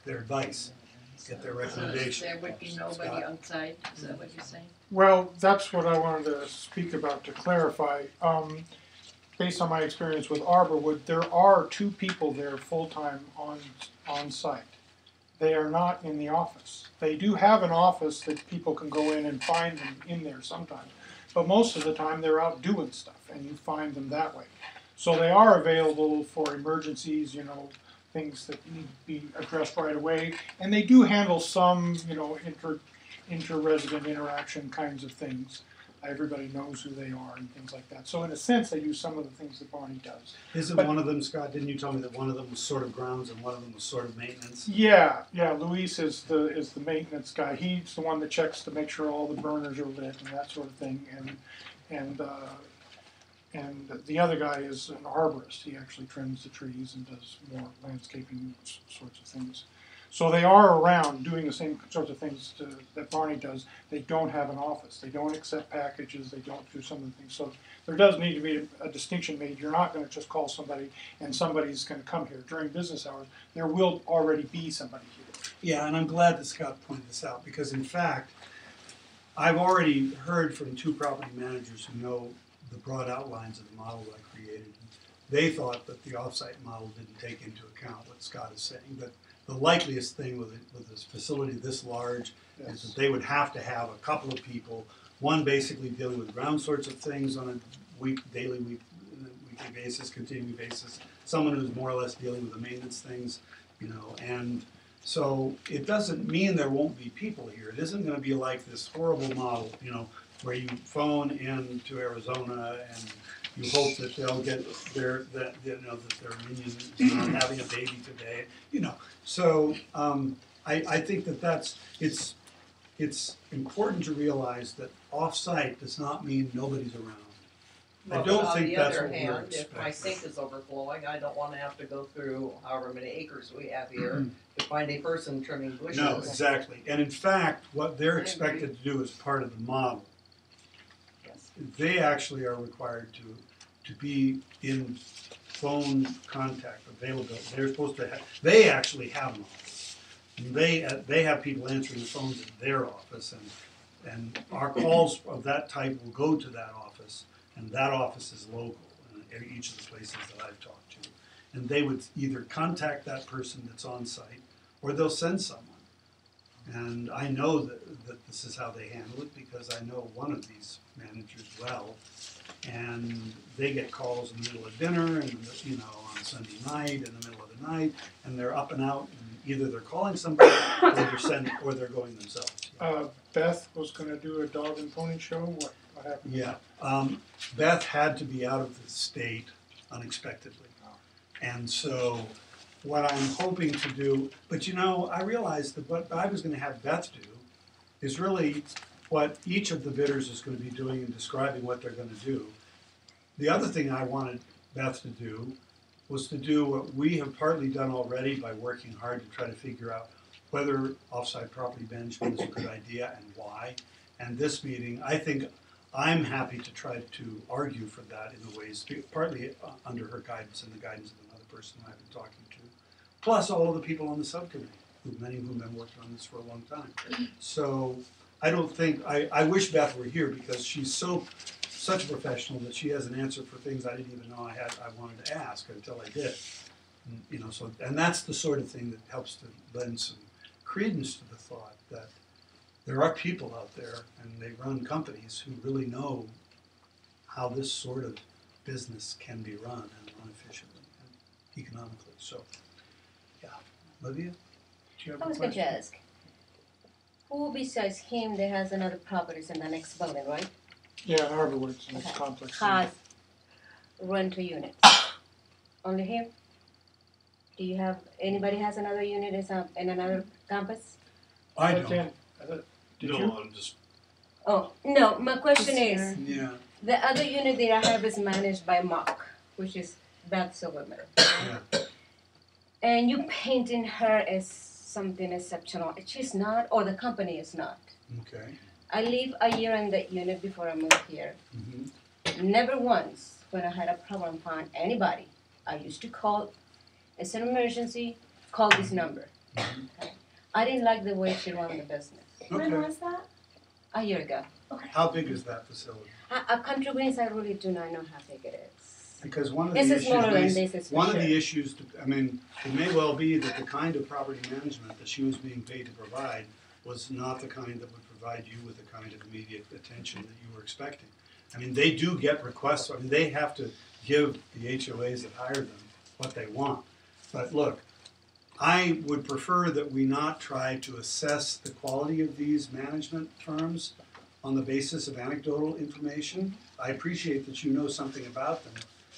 their advice, get their recommendation. There would be nobody outside, is that what you're saying? Well, that's what I wanted to speak about to clarify. Based on my experience with Arborwood, there are 2 people there full-time on site. They are not in the office. They do have an office that people can go in and find them in there sometimes. But most of the time they're out doing stuff and you find them that way. So they are available for emergencies, things that need to be addressed right away. And they do handle some, inter-resident interaction kinds of things. Everybody knows who they are and things like that. So in a sense, they do some of the things that Barney does. Isn't one of them, Scott, didn't you tell me that one of them was sort of grounds and one of them was sort of maintenance? Yeah. Luis is the maintenance guy. He's the one that checks to make sure all the burners are lit and that sort of thing. And the other guy is an arborist. He actually trims the trees and does more landscaping sorts of things. So they are around doing the same sorts of things that Barney does. They don't have an office. They don't accept packages. They don't do some of the things. So there does need to be a distinction made. You're not going to just call somebody and somebody's going to come here. During business hours, there will already be somebody here. Yeah, and I'm glad that Scott pointed this out because, in fact, I've already heard from 2 property managers who know the broad outlines of the model I created. They thought that the offsite model didn't take into account what Scott is saying, but the likeliest thing with this facility this large is that they would have to have a couple of people, one basically dealing with ground sorts of things on a weekly basis, continuing basis, someone who's more or less dealing with the maintenance things, and so it doesn't mean there won't be people here. It isn't going to be like this horrible model, where you phone in to Arizona and you hope that they'll get that their minion is not having a baby today, So I think it's important to realize that off-site does not mean nobody's around. Well, I don't think that's what we're On the other hand, expecting. if my sink is overflowing, I don't want to have to go through however many acres we have here to find a person trimming bushes. No, exactly. And in fact, what they're expected to do as part of the model, they actually are required to be in phone contact, availability. They're supposed to have, they actually have an office. And they have people answering the phones at their office, and our calls of that type will go to that office, and that office is local in each of the places that I've talked to. And they would either contact that person that's on site, or they'll send someone. And I know that this is how they handle it because I know one of these managers well, and they get calls in the middle of dinner and on Sunday night, in the middle of the night, and they're up and out, and either they're calling somebody or they're going themselves. Beth was going to do a dog and pony show. What happened? Yeah, Beth had to be out of the state unexpectedly, and so what I'm hoping to do, but I realized that what I was going to have Beth do is really what each of the bidders is going to be doing and describing what they're going to do. The other thing I wanted Beth to do was to do what we have partly done already by working hard to try to figure out whether offsite property management is a good idea and why. And this meeting, I think I'm happy to try to argue for that in the ways, partly under her guidance and the guidance of another person I've been talking to, plus all of the people on the subcommittee, many of whom have worked on this for a long time. So I don't think, I wish Beth were here because she's such a professional that she has an answer for things I didn't even know I wanted to ask until I did. And that's the sort of thing that helps to lend some credence to the thought that there are people out there and they run companies who really know how this sort of business can be run and run efficiently and economically. So, yeah. Olivia? I was going to ask, who besides him that has another properties in the next building, right? Yeah, in Arborwood, in this complex. Has rental units? Only him? Do you have, anybody has another unit in another campus? I don't. Did no, you? I'm just. Oh, no, my question is, Yeah. the other unit that I have is managed by Mark, which is Beth Silverman. Yeah. And you painting her as something exceptional. She's not, or the company is not. Okay. I lived a year in that unit before I moved here. Mm-hmm. Never once, when I had a problem find anybody, I used to call, it's an emergency, call this number. Mhm. I didn't like the way she ran the business. When Okay. was that? A year ago. How big is that facility? Country Greens, I really do not know how big it is. Because one of the This is issues, smaller than we- this, is for one of sure. the issues, I mean, it may well be that the kind of property management that she was being paid to provide was not the kind that would provide you with the kind of immediate attention that you were expecting. I mean, they do get requests, I mean, they have to give the HOAs that hire them what they want. But look, I would prefer that we not try to assess the quality of these management firms on the basis of anecdotal information. I appreciate that you know something about them.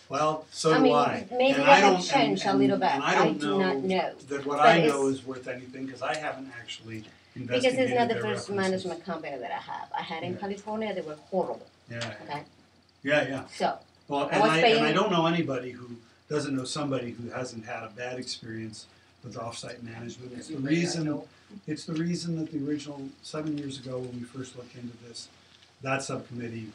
Well, so do I. Maybe And they I have don't- changed a little bit. and I I don't do not know. that what But I it's- know is worth anything, because I haven't actually Because investigated it's not the their first references. management company that I have. I had in Yeah. California, they were horrible. Yeah, Okay, yeah. so Well, I was and I paying- don't know anybody who doesn't know somebody who hasn't had a bad experience with offsite management. It's the reason that the original, 7 years ago when we first looked into this, that subcommittee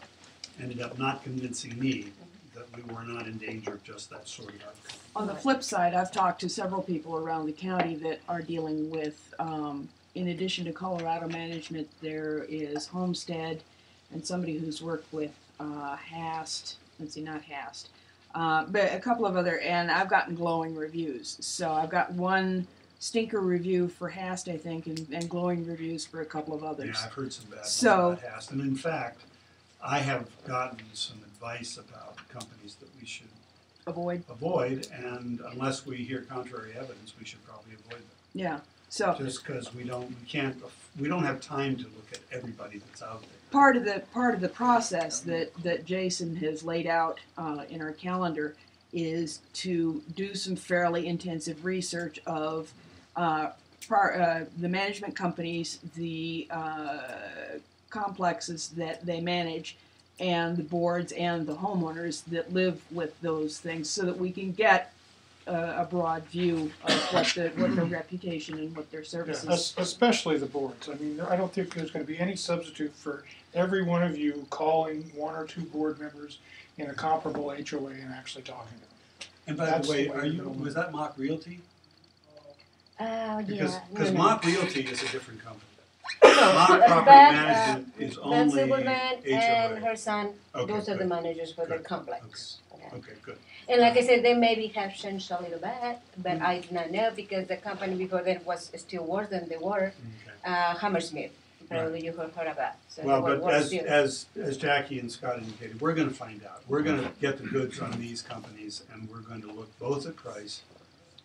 ended up not convincing me that we were not in danger of just that sort of outcome. On the flip side, I've talked to several people around the county that are dealing with, in addition to Colorado management, there is Homestead and somebody who's worked with Hast, not Hast, but a couple of other, and I've gotten glowing reviews. So I've got one stinker review for Hast, I think, and glowing reviews for a couple of others. Yeah, I've heard some bad So- ones about Hast. And in fact, I have gotten some advice about companies that we should avoid, and unless we hear contrary evidence, we should probably avoid them. Yeah. So Just because we don't have time to look at everybody that's out there. part of the process that Jason has laid out in our calendar is to do some fairly intensive research of the management companies, the complexes that they manage, and the boards and the homeowners that live with those things, so that we can get a broad view of what their reputation and what their Yeah, services. especially the boards. I mean, I don't think there's gonna be any substitute for every one of you calling one or two board members in a comparable HOA and actually talking to them. And by That's the way, the way are to you, go. was that Mock Realty? yeah. Because no. Mock Realty is a different company. No, Mock Property Beth, Management is Beth only Silverman and HOA. her son, Okay, those are the good. managers for the Good. complex. Okay. Okay, good. And like I said, they maybe have changed a little bit, but Mm. I do not know because the company before then was still worse than they were. Okay. Hammersmith, probably you heard about. So Well, they were but worse as still. Jackie and Scott indicated, we're gonna find out. We're gonna get the goods on these companies, and we're going to look both at price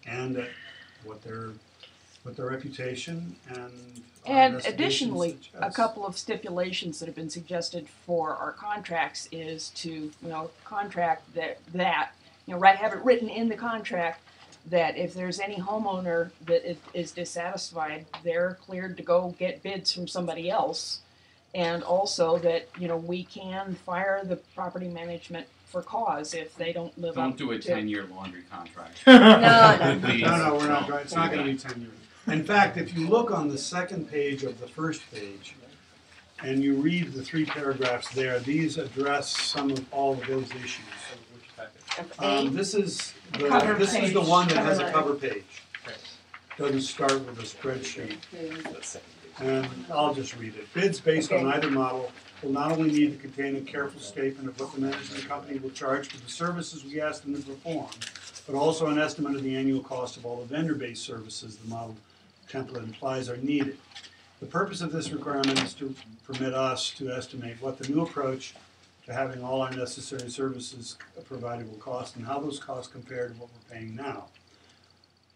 and at what their reputation and our And investigation additionally, a suggests. couple of stipulations that have been suggested for our contracts is to, contract that, have it written in the contract that if there's any homeowner that is dissatisfied, they're cleared to go get bids from somebody else. And also that, we can fire the property management for cause if they don't live up Don't do a to. 10-year laundry contract. No. Please. No, we're not going, it's not gonna be 10 years. In fact, if you look on the second page of the first page, and you read the 3 paragraphs there, these address some of all of those issues. Okay. This is Cover the page. one that has a Cover cover page. Doesn't start with a spreadsheet. And I'll just read it. Bids based on either model will not only need to contain a careful statement of what the management company will charge for the services we ask them to perform, but also an estimate of the annual cost of all the vendor-based services the model template implies are needed. The purpose of this requirement is to permit us to estimate what the new approach to having all our necessary services provided will cost and how those costs compare to what we're paying now.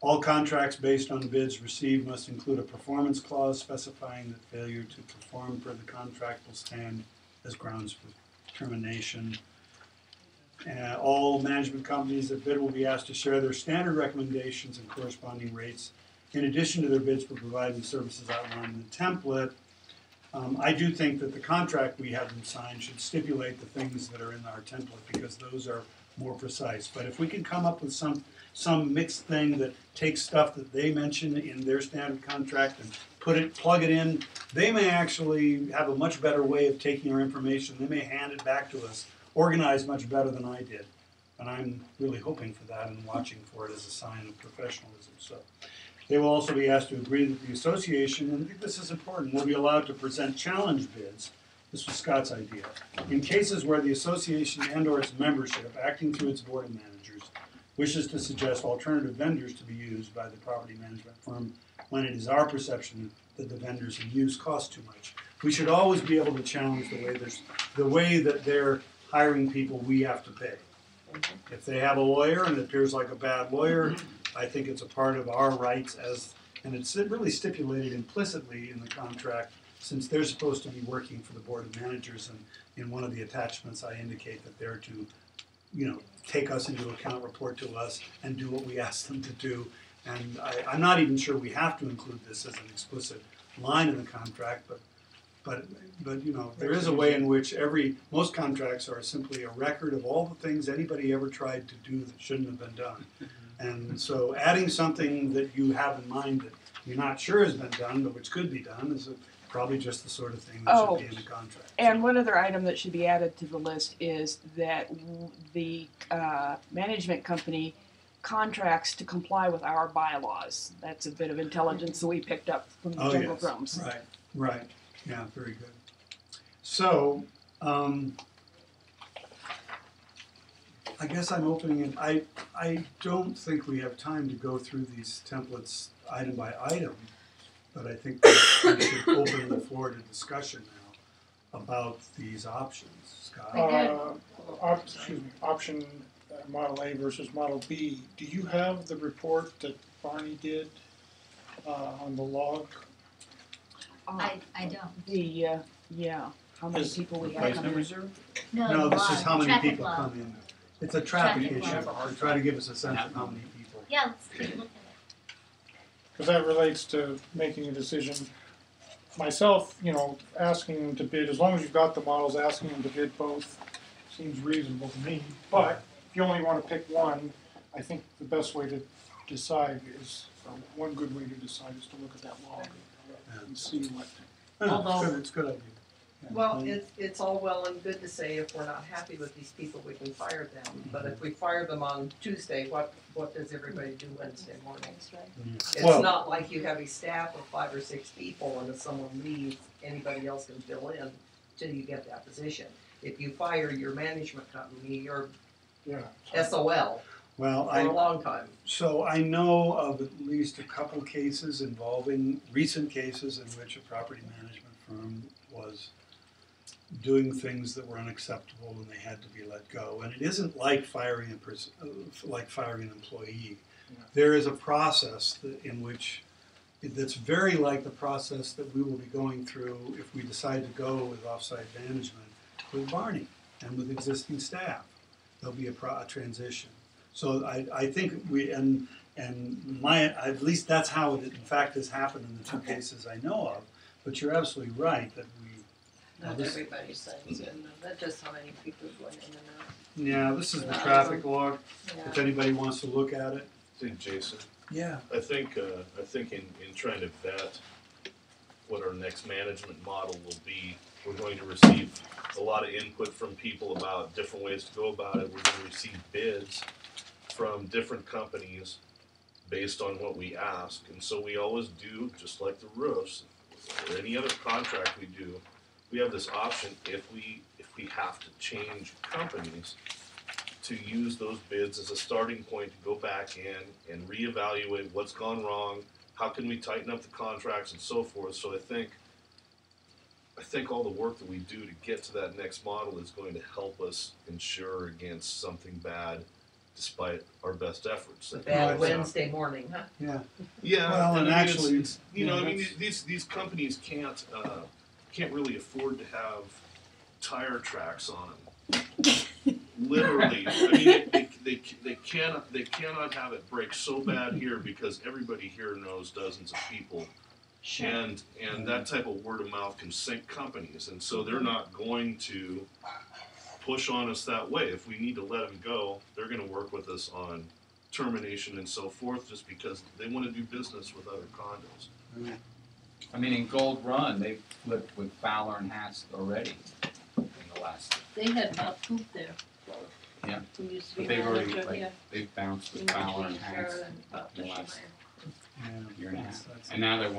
All contracts based on bids received must include a performance clause specifying that failure to perform per the contract will stand as grounds for termination. All management companies that bid will be asked to share their standard recommendations and corresponding rates in addition to their bids for providing services outlined in the template. I do think that the contract we have them sign should stipulate the things that are in our template because those are more precise. But if we can come up with some mixed thing that takes stuff that they mention in their standard contract and plug it in, they may actually have a much better way of taking our information. They may hand it back to us, organized much better than I did. And I'm really hoping for that and watching for it as a sign of professionalism. So They will also be asked to agree that the association, and this is important, will be allowed to present challenge bids. This was Scott's idea. In cases where the association and/or its membership, acting through its board of managers, wishes to suggest alternative vendors to be used by the property management firm when it is our perception that the vendors in use cost too much. We should always be able to challenge the way that they're hiring people we have to pay. If they have a lawyer and it appears like a bad lawyer, I think it's a part of our rights and it's really stipulated implicitly in the contract, since they're supposed to be working for the board of managers, and in one of the attachments I indicate that they're to, take us into account, report to us, and do what we ask them to do. And I'm not even sure we have to include this as an explicit line in the contract, but there is a way in which most contracts are simply a record of all the things anybody ever tried to do that shouldn't have been done. And so adding something that you have in mind that you're not sure has been done, but which could be done, is probably just the sort of thing that should be in the contract. And one other item that should be added to the list is that the management company contracts to comply with our bylaws. That's a bit of intelligence that we picked up from the Jungle Drums. Right. Yeah, very good. So, I guess I'm opening it. I don't think we have time to go through these templates item by item, but I think we should open the floor to discussion now about these options. Scott? Option Model A versus Model B. Do you have the report that Barney did on the log? I don't. How many people we have coming in? No, this is how many traffic people law. come in. It's a traffic Traffic issue. law. To try to give us a sense of how many people. Yeah, let's take a look at Because that relates to making a decision. Myself, asking them to bid, as long as you've got the models, asking them to bid both seems reasonable to me. But if you only want to pick one, I think the best way to decide is, one good way to decide is to look at that log and see what. Although- It's a good idea. Yeah. Well, it's all well and good to say if we're not happy with these people, we can fire them. But if we fire them on Tuesday, what does everybody do Wednesday morning? It's Well- not like you have a staff of 5 or 6 people, and if someone leaves, anybody else can fill in till you get that position. If you fire your management company, you're Yeah. SOL Well, for a long time. So I know of at least a couple cases involving, recent cases in which a property management firm was doing things that were unacceptable and they had to be let go. And it isn't like firing an employee. Yeah. There is a process that's very like the process that we will be going through if we decide to go with offsite management with Barney and with existing staff. There'll be a transition. So I think at least that's how it in fact has happened in the two cases I know of. But you're absolutely right that Not this- everybody signs in, that's just how many people going in and yeah, this is the traffic log. out. If anybody wants to look at it. I think, Jason, Yeah. I think in trying to vet what our next management model will be, we're going to receive a lot of input from people about different ways to go about it. We're going to receive bids from different companies based on what we ask. And so we always do, just like the roofs or any other contract we do, we have this option if we have to change companies to use those bids as a starting point to go back in and reevaluate what's gone wrong, how can we tighten up the contracts and so forth. So I think all the work that we do to get to that next model is going to help us insure against something bad despite our best efforts. It's a bad Wednesday morning, huh? Yeah. Yeah, Well, and I mean, actually, it's, that's- these companies can't really afford to have tire tracks on them. Literally, I mean, they cannot have it break so bad here because everybody here knows dozens of people, and that type of word of mouth can sink companies, and so they're not going to push on us that way. If we need to let them go, they're going to work with us on termination and so forth, just because they want to do business with other condos. I mean, in Gold Run, they flipped with Fowler and Hats already in the last, They had Bob Coop there. Yeah. Who used to but be they've already, manager, like, yeah. they've bounced with Between Fowler and Hats Sharon and Bob in the last. Fishermeyer. Yeah, year and a that's- half. that's- And now they're wanting